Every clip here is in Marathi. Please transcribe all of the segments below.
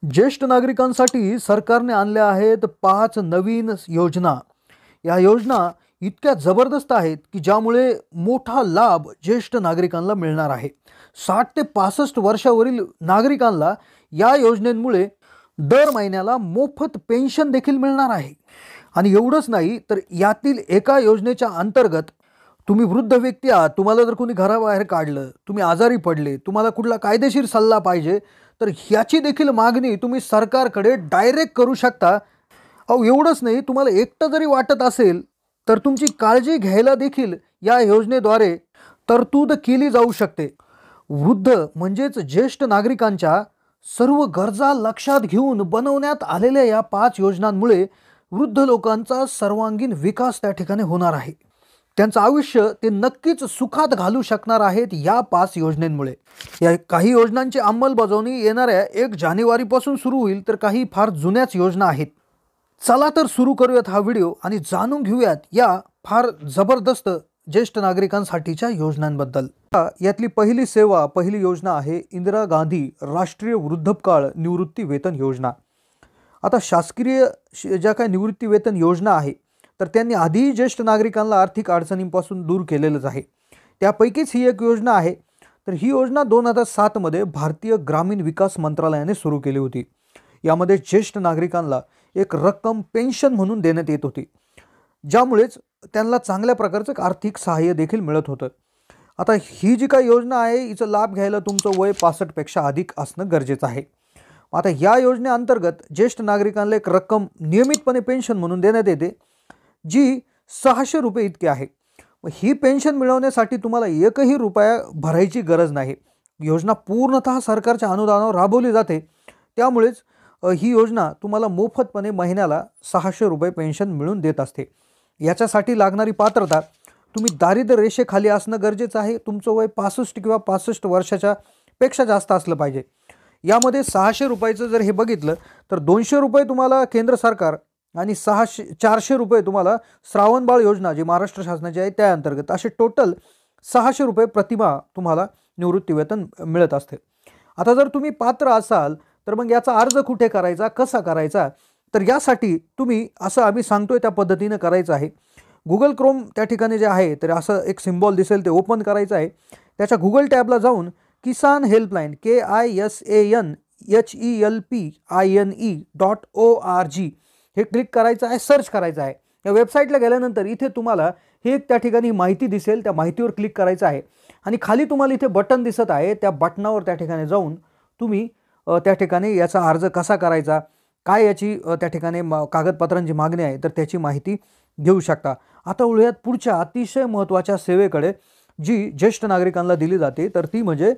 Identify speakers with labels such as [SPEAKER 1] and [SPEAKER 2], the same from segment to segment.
[SPEAKER 1] ज्येष्ठ नागरिकांसाठी सरकारने आणल्या आहेत 5 नवीन योजना। या योजना इतक्या जबरदस्त आहेत की ज्यामुळे मोठा लाभ ज्येष्ठ नागरिकांना मिळणार आहे। 60 ते 65 वर्षावरील नागरिकांना या योजनेमुळे दर महिन्याला मोफत पेन्शन देखील मिळणार आहे। आणि एवढंच नाही तर यातील एका योजनेच्या अंतर्गत तुम्ही वृद्ध व्यक्ती आहात, तुम्हाला जर कोणी घराबाहेर काढलं, तुम्ही आजारी पडले, तुम्हाला कुठला कायदेशीर सल्ला पाहिजे तर ह्याची देखील मागणी तुम्ही सरकारकडे डायरेक्ट करू शकता। अहो एवढंच नाही, तुम्हाला एकटं जरी वाटत असेल तर तुमची काळजी घ्यायला देखील या योजनेद्वारे तरतूद केली जाऊ शकते। वृद्ध म्हणजेच ज्येष्ठ नागरिकांच्या सर्व गरजा लक्षात घेऊन बनवण्यात आलेल्या या 5 योजनांमुळे वृद्ध लोकांचा सर्वांगीण विकास त्या ठिकाणी होणार आहे। त्यांचं आयुष्य ते नक्कीच सुखात घालू शकणार आहेत या 5 योजनांमुळे। या काही योजनांची अंमलबजावणी येणाऱ्या 1 जानेवारीपासून सुरू होईल, तर काही फार जुन्याच योजना आहेत। चला तर सुरू करूयात हा व्हिडिओ आणि जाणून घेऊयात या फार जबरदस्त ज्येष्ठ नागरिकांसाठीच्या योजनांबद्दल। यातली पहिली योजना आहे इंदिरा गांधी राष्ट्रीय वृद्धपकाळ निवृत्ती वेतन योजना। आता शासकीय ज्या काही निवृत्ती वेतन योजना आहे तर त्यांनी आधी ज्येष्ठ नागरिकांना आर्थिक अडचणींपासून दूर केलेलंच आहे। त्यापैकीच ही एक योजना आहे। तर ही योजना 2007 मध्ये भारतीय ग्रामीण विकास मंत्रालयाने सुरू केली होती। यामध्ये ज्येष्ठ नागरिकांना एक रक्कम पेन्शन म्हणून देण्यात येत होती, ज्यामुळेच त्यांना चांगल्या प्रकारचं आर्थिक सहाय्य देखील मिळत होतं। आता ही जी काही योजना आहे हिचा लाभ घ्यायला तुमचं वय 65 पेक्षा अधिक असणं गरजेचं आहे। आता या योजनेअंतर्गत ज्येष्ठ नागरिकांना एक रक्कम नियमितपणे पेन्शन म्हणून देण्यात येते, जी 600 रुपये इतकी आहे। ही पेन्शन मिळवण्यासाठी तुम्हाला एकही रुपया भरायची गरज नाही। योजना पूर्णतः सरकारच्या अनुदानावर राबवली जाते, त्यामुळेच ही योजना तुम्हाला मोफतपणे महिन्याला 600 रुपये पेन्शन मिळून देत असते। याच्यासाठी लागणारी पात्रता, तुम्ही दारिद्र्य रेषेखाली असणं गरजेचं आहे, तुमचं वय 65 किंवा 65 वर्षाच्या पेक्षा जास्त असलं पाहिजे। यामध्ये 600 रुपयाचं जर हे बघितलं तर 200 रुपये तुम्हाला केंद्र सरकार आणि 400 रुपये तुम्हाला श्रावण बाळ योजना जी महाराष्ट्र शासनाची आहे त्या अंतर्गत, असे टोटल 600 रुपये प्रतिमाह तुम्हाला निवृत्ती वेतन मिळत असते। आता जर तुम्ही पात्र असाल तर मग याचा अर्ज कुठे करायचा, कसा करायचा, तर यासाठी तुम्ही असं आम्ही सांगतोय त्या पद्धतीने करायचं आहे। गुगल क्रोम त्या ठिकाणी जे आहे तर असं एक सिम्बॉल दिसेल ते ओपन करायचं आहे। त्याच्या गुगल टॅबला जाऊन किसान हेल्पलाईन KISANHELPINE.org हे क्लिक करायचं आहे, सर्च करायचं आहे। या वेबसाईटला गेल्यानंतर इथे तुम्हाला हे त्या ठिकाणी माहिती दिसेल, त्या माहितीवर क्लिक करायचं आहे आणि खाली तुम्हाला इथे बटन दिसत आहे, त्या बटनावर त्या ठिकाणी जाऊन तुम्ही त्या ठिकाणी याचा अर्ज कसा करायचा, काय याची त्या ठिकाणी कागदपत्रांची मागणी आहे तर त्याची माहिती घेऊ शकता। आता वळूयात पुढच्या अतिशय महत्त्वाच्या सेवेकडे जी ज्येष्ठ नागरिकांना दिली जाते, तर ती म्हणजे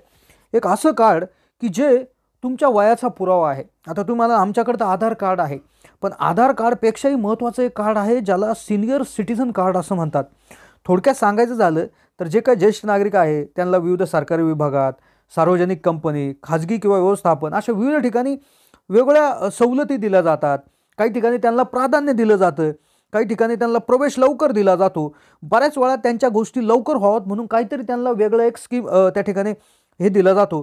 [SPEAKER 1] एक असं कार्ड की जे तुमच्या वयाचा पुरावा आहे। आता तुम्हाला आमच्याकडे तर आधार कार्ड आहे, पण आधार कार्डपेक्षाही महत्त्वाचं एक कार्ड आहे ज्याला सिनियर सिटीझन कार्ड असं म्हणतात। थोडक्यात सांगायचं झालं तर जे काही ज्येष्ठ नागरिक आहे त्यांना विविध सरकारी विभागात, सार्वजनिक कंपनी, खाजगी किंवा व्यवस्थापन अशा विविध ठिकाणी वेगवेगळ्या सवलती दिल्या जातात। काही ठिकाणी त्यांना प्राधान्य दिलं जातं, काही ठिकाणी त्यांना प्रवेश लवकर दिला जातो। बऱ्याच वेळा त्यांच्या गोष्टी लवकर व्हाव्यात म्हणून काहीतरी त्यांना वेगळं एक स्कीम त्या ठिकाणी हे दिला जातो।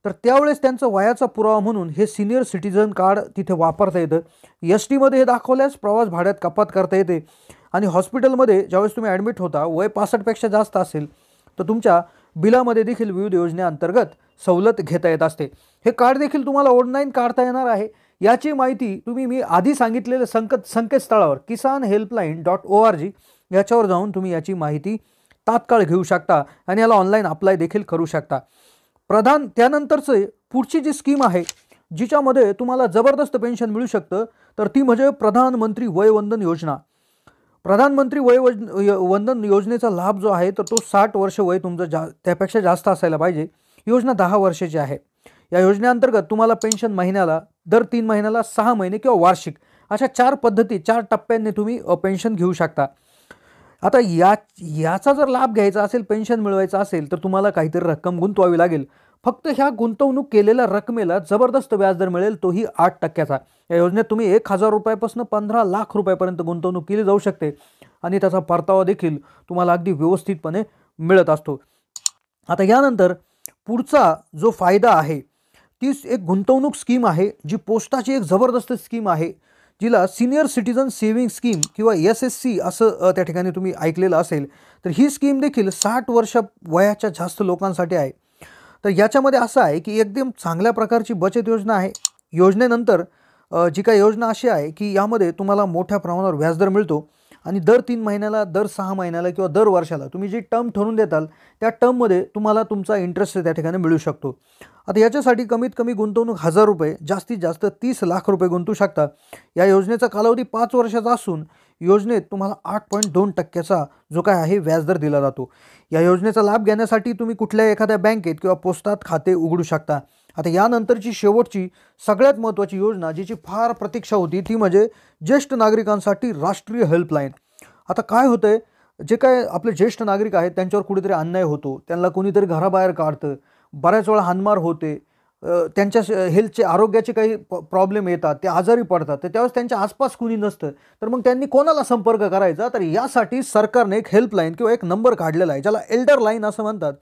[SPEAKER 1] तर त्यावेळेस त्यांचं वयाचा पुरावा म्हणून हे सिनियर सिटीझन कार्ड तिथे वापरता येतं। ST मध्ये हे दाखवल्यास प्रवास भाड्यात कपात करता येते आणि हॉस्पिटलमध्ये ज्यावेळेस तुम्ही ॲडमिट होता, वय 65 पेक्षा जास्त असेल तर तुमच्या बिलामध्ये देखील विविध योजनेअंतर्गत सवलत घेता येत असते। हे कार्ड देखील तुम्हाला ऑनलाईन काढता येणार आहे। याची माहिती तुम्ही मी आधी सांगितलेल्या संकेतस्थळावर kisanhelpline.org याच्यावर जाऊन तुम्ही याची माहिती तात्काळ घेऊ शकता आणि याला ऑनलाईन अप्लाय देखील करू शकता। त्यानंतरचे पुढची जी स्कीम आहे जिच्यामध्ये तुम्हाला जबरदस्त पेन्शन मिळू शकतं, तर ती म्हणजे प्रधानमंत्री वय वंदन योजना। प्रधानमंत्री वय वंदन योजनेचा लाभ जो आहे तर तो 60 वर्ष वय तुमचं त्यापेक्षा जास्त असायला पाहिजे। योजना 10 वर्षाची आहे। या योजनेअंतर्गत तुम्हाला पेन्शन महिन्याला, दर 3 महिन्याला, 6 महिने किंवा वार्षिक अशा 4 टप्प्यांनी तुम्ही पेन्शन घेऊ शकता। आता याचा जर लाभ घ्यायचा असेल, पेन्शन मिळवायचं असेल तर तुम्हाला काहीतरी रक्कम गुंतवावी लागेल। फक्त ह्या गुंतवणूक केलेल्या रकमेला जबरदस्त व्याजदर मिळेल, तोही 8%चा। या योजनेत तुम्ही 1000 रुपयापासून 15 लाख रुपयापर्यंत गुंतवणूक केली जाऊ शकते आणि त्याचा परतावा देखील तुम्हाला अगदी व्यवस्थितपणे मिळत असतो। आता यानंतर पुढचा जो फायदा आहे ती एक गुंतवणूक स्कीम आहे जी पोस्टाची एक जबरदस्त स्कीम आहे, जिला सिनियर सिटीजन सेव्हिंग स्कीम किंवा SSC असं त्या ठिकाणी तुम्ही ऐकलेलं असेल. तर ही स्कीम देखील 60 वर्ष वयाच्या जास्त लोकांसाठी आहे. तर याच्यामध्ये असं आहे की एकदम चांगल्या प्रकारची बचत योजना आहे. योजनेनंतर जी काही योजना अशी आहे की यामध्ये तुम्हाला मोठ्या प्रमाणावर व्याजदर मिळतो आणि दर 3 महिन्याला, दर 6 महिन्याला किंवा दर वर्षाला तुम्ही जी टर्म ठरवून देताल त्या टर्ममध्ये तुम्हाला तुमचा इंटरेस्ट त्या ठिकाणी मिळू शकतो. आता याच्यासाठी कमीत कमी गुंतवणूक ₹1000, जास्तीत जास्त 30 लाख रुपये गुंतवू शकता. या योजनेचा कालावधी 5 वर्षाचा असून योजनेत तुम्हाला 8.2% जो काय आहे व्याजदर दिला जातो. या योजनेचा लाभ घेण्यासाठी तुम्ही कुठल्याही एखाद्या बँकेत किंवा पोस्टात खाते उघडू शकता. आता यानंतरची शेवटची सगळ्यात महत्त्वाची योजना जिची फार प्रतीक्षा होती ती म्हणजे ज्येष्ठ नागरिकांसाठी राष्ट्रीय हेल्पलाईन. आता काय होतंय, जे काय आपले ज्येष्ठ नागरिक आहेत त्यांच्यावर कुठेतरी अन्याय होतो, त्यांना कोणीतरी घराबाहेर काढतं, बऱ्याच वेळा हाणमार होते, त्यांच्या हेल्थचे आरोग्याचे काही प्रॉब्लेम येतात, ते आजारी पडतात, तर त्यावेळेस त्यांच्या आसपास कुणी नसतं, तर मग त्यांनी कोणाला संपर्क करायचा. तर यासाठी सरकारने एक हेल्पलाईन किंवा एक नंबर काढलेला आहे ज्याला एल्डर लाईन असं म्हणतात,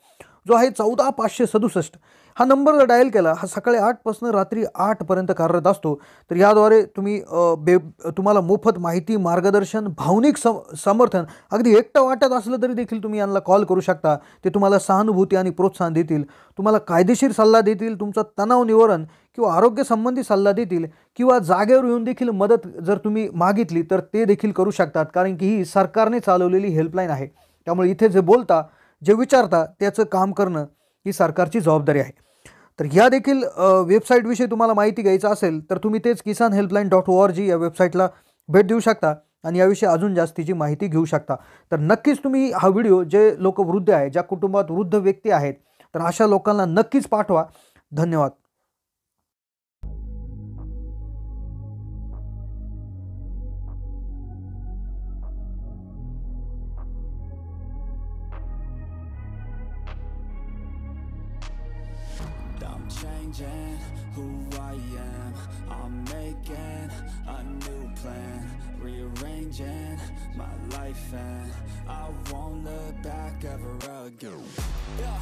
[SPEAKER 1] जो आहे 14567. हा नंबर जर डायल केला, हा सकाळी 8 पासून रात्री 8 पर्यंत कार्यरत असतो. तर याद्वारे तुम्हाला मोफत माहिती, मार्गदर्शन, भावनिक समर्थन, अगदी एकटं वाटत असलं तरी देखील तुम्ही यांना कॉल करू शकता. ते तुम्हाला सहानुभूती आणि प्रोत्साहन देतील, तुम्हाला कायदेशीर सल्ला देतील, तुमचा तणाव निवारण किंवा आरोग्य संबंधी सल्ला देतील किंवा जागेवर येऊन देखील मदत जर तुम्ही मागितली तर ते देखील करू शकतात. कारण की ही सरकारने चालवलेली हेल्पलाईन आहे. त्यामुळे इथे जे बोलता, जे विचारता त्याचं काम करणं ही सरकारची जबाबदारी आहे. तर या देखील वेबसाईटविषयी तुम्हाला माहिती घ्यायचं असेल तर तुम्ही तेच kisanhelpline.org या वेबसाईटला भेट देऊ शकता आणि याविषयी अजून जास्तीची माहिती घेऊ शकता. तर नक्कीच तुम्ही हा व्हिडिओ, जे लोक वृद्ध आहेत, ज्या कुटुंबात वृद्ध व्यक्ती आहेत, तर अशा लोकांना नक्कीच पाठवा. धन्यवाद.
[SPEAKER 2] I'm changing who I am. I'm making a new plan, rearranging my life, and I won't look back ever again. Yeah,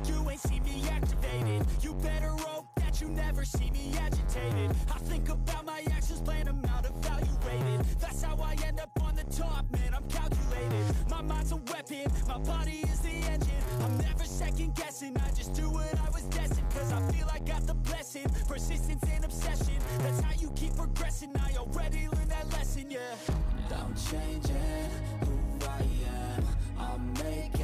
[SPEAKER 2] you ain't see me activated. You better hope that you never see me agitated. I think about my actions, plan them out, evaluated. That's how I end up on the top, man. I'm calculated. My mind's a weapon, my body is the engine. I'm never second guessing, I just do what I was destined. Cause I feel I got the blessing, persistence and obsession. That's how you keep progressing, I already learned that lesson, yeah. I'm changing who I am, I'm making